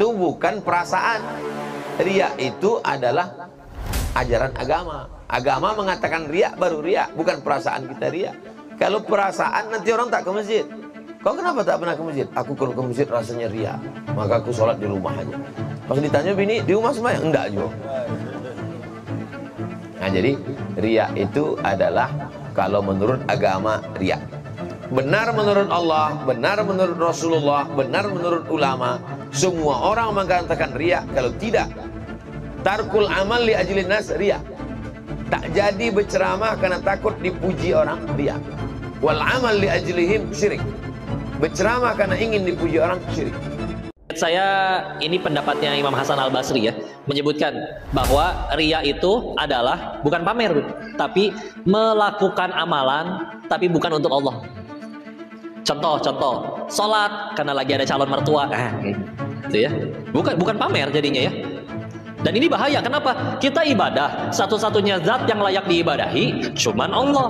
itu bukan perasaan. Riya itu adalah ajaran agama. Agama mengatakan riya baru riya, bukan perasaan kita riya. Kalau perasaan nanti orang tak ke masjid. Kau kenapa tak pernah ke masjid? Aku kalau ke masjid rasanya riya, maka aku sholat di rumah aja. Pas ditanya bini, di rumah sembahyang? Enggak juga. Nah jadi riya itu adalah kalau menurut agama riya. Benar menurut Allah, benar menurut Rasulullah, benar menurut ulama, semua orang mengatakan riya. Kalau tidak, tarkul amal li ajlin nas riya. Tak jadi berceramah karena takut dipuji orang riya. Wal amal li ajlihim syirik. Berceramah karena ingin dipuji orang syirik. Saya ini pendapatnya Imam Hasan Al-Basri ya, menyebutkan bahwa riya itu adalah bukan pamer, tapi melakukan amalan tapi bukan untuk Allah. Contoh, sholat karena lagi ada calon mertua, gitu ya. Bukan pamer jadinya ya. Dan ini bahaya, kenapa? Kita ibadah, satu-satunya zat yang layak diibadahi cuman Allah.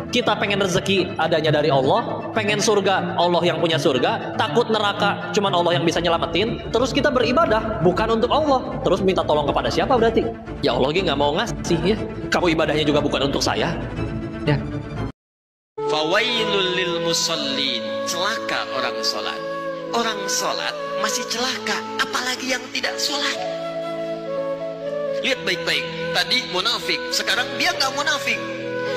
Kita pengen rezeki adanya dari Allah, pengen surga Allah yang punya surga, takut neraka cuman Allah yang bisa nyelamatin. Terus kita beribadah bukan untuk Allah, terus minta tolong kepada siapa berarti? Ya Allah nggak mau ngasih ya. Kamu ibadahnya juga bukan untuk saya. Ya. Fawailul lil musallin, celaka orang sholat. Orang sholat masih celaka, apalagi yang tidak sholat. Lihat baik-baik, tadi munafik, sekarang dia nggak munafik,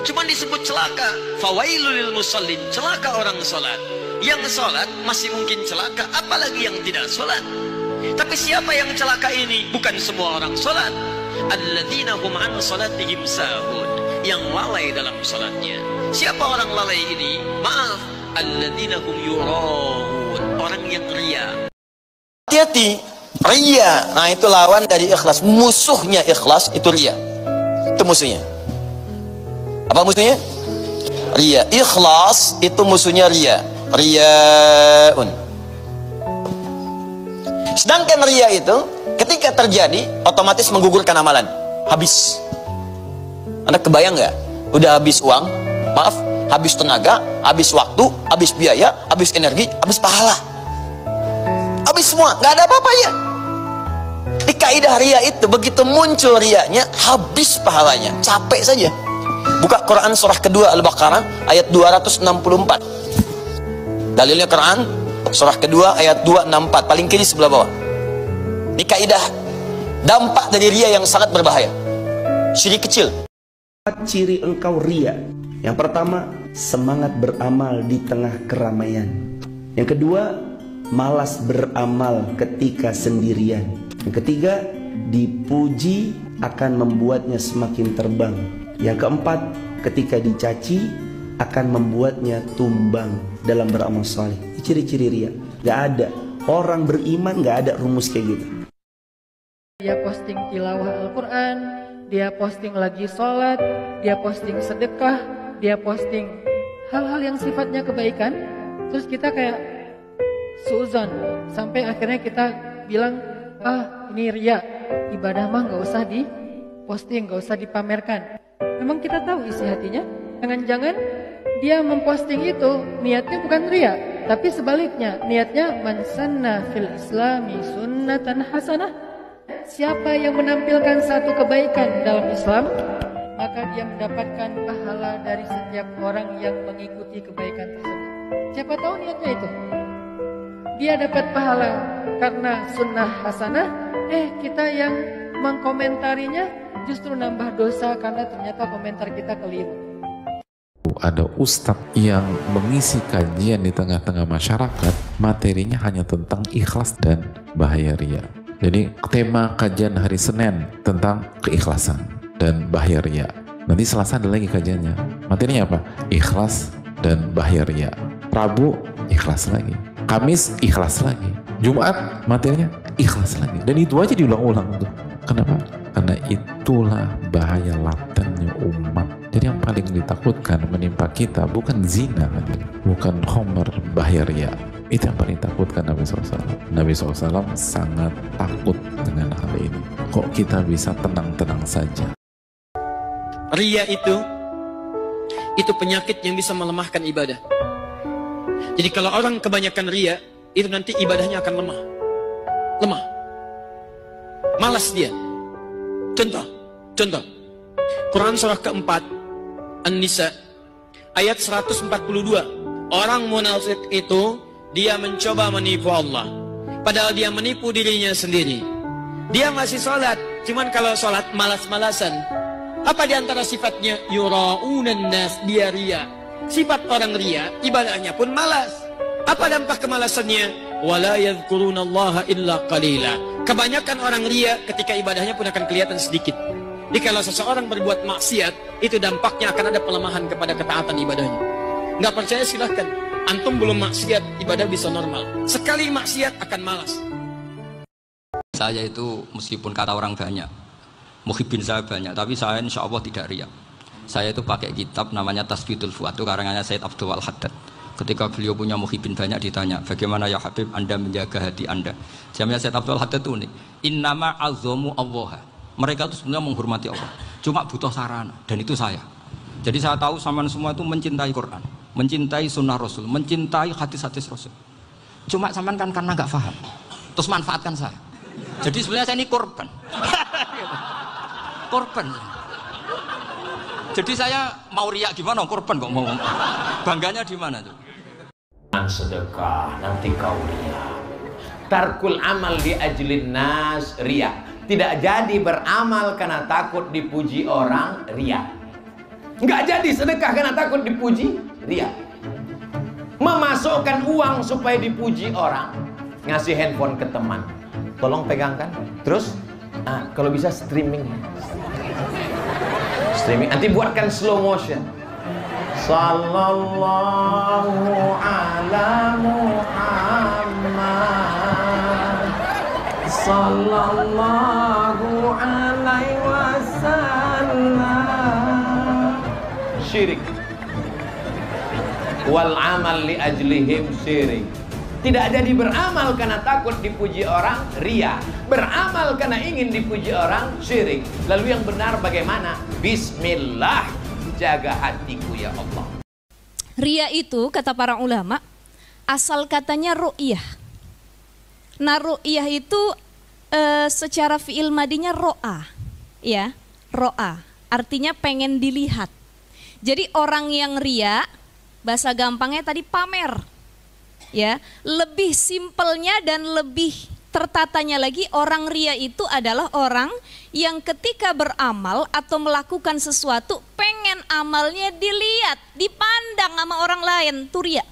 cuman disebut celaka. Fawailul lil musallin, celaka orang sholat. Yang sholat masih mungkin celaka, apalagi yang tidak sholat. Tapi siapa yang celaka ini? Bukan semua orang sholat. Alladzina hum an sholatihim sahun, yang lalai dalam sholatnya. Siapa orang lalai ini? Maaf, alladzina hum yura'un, orang yang riya. Hati-hati, riya. Nah itu lawan dari ikhlas. Musuhnya ikhlas itu riya. Itu musuhnya. Apa musuhnya? Riya. Ikhlas itu musuhnya riya. Riyaun. Sedangkan riya itu ketika terjadi otomatis menggugurkan amalan. Habis. Anda kebayang nggak? Udah habis uang, maaf, habis tenaga, habis waktu, habis biaya, habis energi, habis pahala. Habis semua, nggak ada apa-apanya. Di kaidah riya itu begitu muncul riyanya, habis pahalanya, capek saja. Buka Quran surah kedua Al-Baqarah ayat 264. Dalilnya Quran surah kedua ayat 264, paling kiri sebelah bawah. Di kaidah dampak dari riya yang sangat berbahaya. Syirik kecil. Ciri engkau riya. Yang pertama, semangat beramal di tengah keramaian. Yang kedua, malas beramal ketika sendirian. Yang ketiga, dipuji akan membuatnya semakin terbang. Yang keempat, ketika dicaci akan membuatnya tumbang dalam beramal saleh. Ciri-ciri riya. Gak ada orang beriman, gak ada rumus kayak gitu. Dia posting tilawah Al-Quran, dia posting lagi sholat, dia posting sedekah, dia posting hal-hal yang sifatnya kebaikan. Terus kita kayak suuzon, sampai akhirnya kita bilang, ini riya, ibadah mah gak usah di posting, gak usah dipamerkan. Memang kita tahu isi hatinya. Jangan-jangan dia memposting itu niatnya bukan riya, tapi sebaliknya niatnya man sanna fil islami sunnatan hasanah. Siapa yang menampilkan satu kebaikan dalam Islam, maka dia mendapatkan pahala dari setiap orang yang mengikuti kebaikan tersebut. Siapa tahu niatnya itu, dia dapat pahala karena sunnah hasanah. Kita yang mengkomentarinya justru nambah dosa karena ternyata komentar kita keliru. Ada ustadz yang mengisi kajian di tengah-tengah masyarakat, materinya hanya tentang ikhlas dan bahaya riya. Jadi tema kajian hari Senin tentang keikhlasan dan bahaya riya. Nanti Selasa ada lagi kajiannya. Materinya apa? Ikhlas dan bahaya riya. Rabu ikhlas lagi. Kamis ikhlas lagi. Jumat materinya ikhlas lagi. Dan itu aja diulang-ulang tuh. Kenapa? Karena itulah bahaya latennya umat. Jadi yang paling ditakutkan menimpa kita bukan zina, bukan homer, bahaya riya. Itu yang paling takutkan Nabi SAW. Nabi SAW sangat takut dengan hal ini. Kok kita bisa tenang-tenang saja? Riya itu penyakit yang bisa melemahkan ibadah. Jadi kalau orang kebanyakan riya, itu nanti ibadahnya akan lemah. Malas dia. Contoh. Quran surah keempat, An-Nisa, ayat 142. Orang munafik itu, dia mencoba menipu Allah. Padahal dia menipu dirinya sendiri. Dia masih sholat, cuman kalau sholat malas-malasan. Apa diantara sifatnya? Yura'unan nas, dia ria. Sifat orang ria, ibadahnya pun malas. Apa dampak kemalasannya? Wala yadhkurunallaha illa qalila. Kebanyakan orang ria ketika ibadahnya pun akan kelihatan sedikit. Jadi kalau seseorang berbuat maksiat, itu dampaknya akan ada pelemahan kepada ketaatan ibadahnya. Nggak percaya silahkan. Antum belum maksiat, ibadah bisa normal. Sekali maksiat akan malas. Saya itu meskipun kata orang banyak, muhibbin saya banyak, tapi saya insya Allah tidak riya. Saya itu pakai kitab namanya Tasbidul Fuad, itu karangannya Said Abdul Al-Haddad. Ketika beliau punya muhibbin banyak ditanya, bagaimana ya Habib Anda menjaga hati Anda? Jamnya Said Abdul Al-Haddad itu unik. Innama azzamu Allah. Mereka itu sebenarnya menghormati Allah, cuma butuh sarana, dan itu saya. Jadi saya tahu sampean semua itu mencintai Quran, mencintai sunnah Rasul, mencintai hadis-hadis Rasul. Cuma sampean kan karena nggak paham, terus manfaatkan saya. Jadi sebenarnya saya ini korban. Korban. Jadi saya mau riak gimana? Korban kok mau. Bangganya di mana tuh? Sedekah nanti kau riak. Tarkul amal di ajlin nas riak. Tidak jadi beramal karena takut dipuji orang, riak. Nggak jadi sedekah karena takut dipuji, riak. Memasukkan uang supaya dipuji orang, ngasih handphone ke teman, tolong pegangkan. Terus, kalau bisa streaming. Streaming, nanti buatkan slow motion. Sallallahu ala Muhammad, sallallahu alaihi wasallam. Syirik. Wal amal li ajlihim syirik. Tidak jadi beramal karena takut dipuji orang, riya. Beramal karena ingin dipuji orang, syirik. Lalu yang benar bagaimana? Bismillah, jaga hatiku ya Allah. Riya itu kata para ulama, asal katanya ru'yah. Nah ru'yah itu secara fi'il madinya ro'a, ya, ro'a. Artinya pengen dilihat. Jadi orang yang riya, bahasa gampangnya tadi pamer. Ya, lebih simpelnya dan lebih tertatanya lagi, orang riya itu adalah orang yang ketika beramal atau melakukan sesuatu pengen amalnya dilihat, dipandang sama orang lain, itu riya.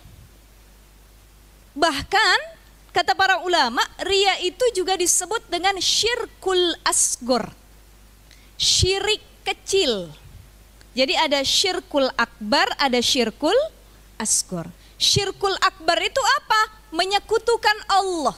Bahkan kata para ulama, riya itu juga disebut dengan syirkul asgor, syirik kecil. Jadi ada syirkul akbar, ada syirkul asgor. Syirkul akbar itu apa? Menyekutukan Allah.